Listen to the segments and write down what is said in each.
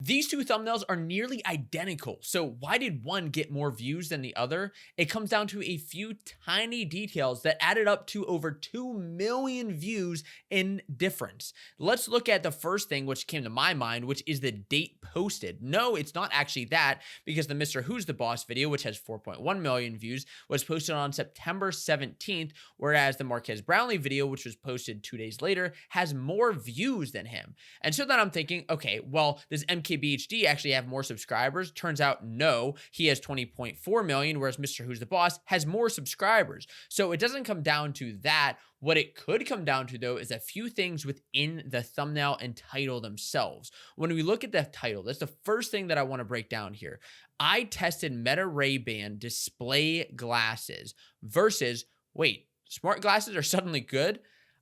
These two thumbnails are nearly identical. So why did one get more views than the other? It comes down to a few tiny details that added up to over 2 million views in difference. Let's look at the first thing which came to my mind, which is the date posted. No, it's not actually that, because the Mr. Who's the Boss video, which has 4.1 million views, was posted on September 17th, whereas the Marques Brownlee video, which was posted 2 days later, has more views than him. And so then I'm thinking, okay, well, does MKBHD actually have more subscribers? Turns out no, he has 20.4 million, whereas Mr. Who's the Boss has more subscribers. So it doesn't come down to that. What it could come down to, though, is a few things within the thumbnail and title themselves. When we look at the title, that's the first thing that I want to break down here. I tested Meta Ray-Ban display glasses versus, wait, smart glasses are suddenly good?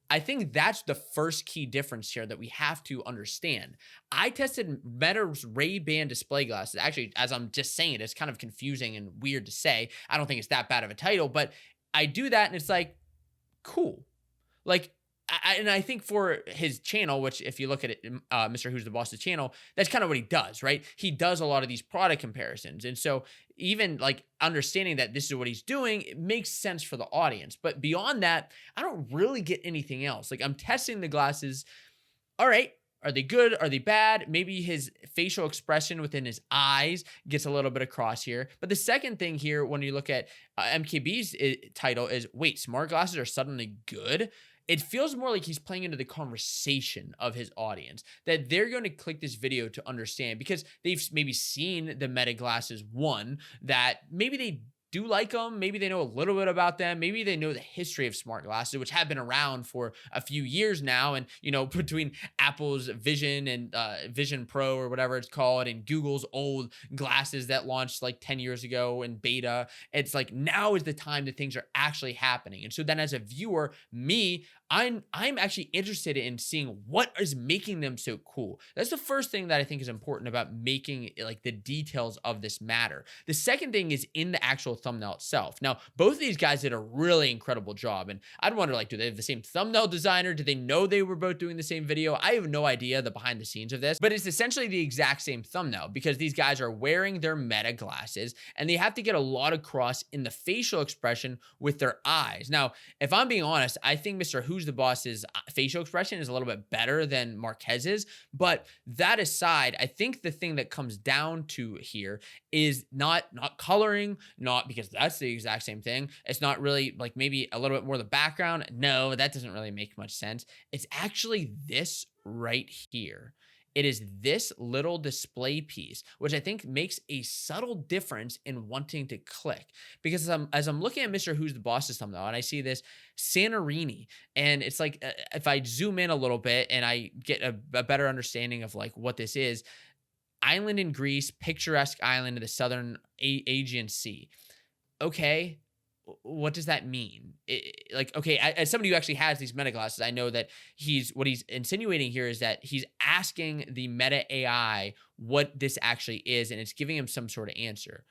I think that's the first key difference here that we have to understand. I tested Meta's Ray-Ban display glasses. Actually, as I'm just saying it, it's kind of confusing and weird to say. I don't think it's that bad of a title, but I do that and it's like, cool. Like, and I think for his channel, which if you look at it, Mr. Who's the Boss's channel, that's kind of what he does, right? He does a lot of these product comparisons. And so even like understanding that this is what he's doing, it makes sense for the audience. But beyond that, I don't really get anything else. Like, I'm testing the glasses. All right. Are they good? Are they bad? Maybe his facial expression within his eyes gets a little bit across here. But the second thing here, when you look at MKB's title is, wait, smart glasses are suddenly good? It feels more like he's playing into the conversation of his audience, that they're going to click this video to understand, because they've maybe seen the Meta glasses one, that maybe they do like them, maybe they know a little bit about them, maybe they know the history of smart glasses, which have been around for a few years now. And, you know, between Apple's Vision and Vision Pro or whatever it's called, and Google's old glasses that launched like 10 years ago in beta, it's like now is the time that things are actually happening. And so then as a viewer, I'm actually interested in seeing what is making them so cool. That's the first thing that I think is important about making like the details of this matter. The second thing is in the actual thumbnail itself. Now, both of these guys did a really incredible job, and I'd wonder, like, do they have the same thumbnail designer? Do they know they were both doing the same video? I have no idea the behind the scenes of this, but it's essentially the exact same thumbnail, because these guys are wearing their Meta glasses and they have to get a lot across in the facial expression with their eyes. Now, if I'm being honest, I think Mr. Who's the Boss's facial expression is a little bit better than Marques's, but that aside, I think the thing that comes down to here is not coloring, not because that's the exact same thing. It's not really like maybe a little bit more the background. No, that doesn't really make much sense. It's actually this right here. It is this little display piece, which I think makes a subtle difference in wanting to click. Because as I'm looking at Mr. Who's the Boss's thumbnail, and I see this Santorini, and it's like, if I zoom in a little bit and I get a better understanding of like what this is, island in Greece, picturesque island in the southern Aegean Sea. Okay, what does that mean? Okay, as somebody who actually has these Meta glasses, I know that what he's insinuating here is that he's asking the Meta AI what this actually is, and it's giving him some sort of answer.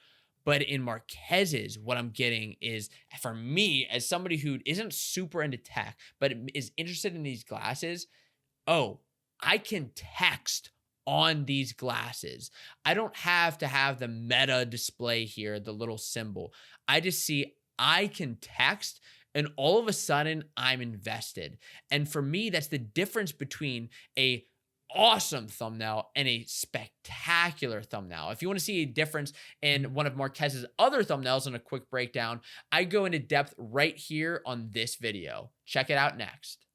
But in Marques's, what I'm getting is, for me, as somebody who isn't super into tech, but is interested in these glasses, oh, I can text on these glasses. I don't have to have the Meta display here, the little symbol. I just see I can text, and all of a sudden I'm invested. And for me, that's the difference between a awesome thumbnail and a spectacular thumbnail. If you want to see a difference in one of Marques's other thumbnails in a quick breakdown, I go into depth right here on this video. Check it out next.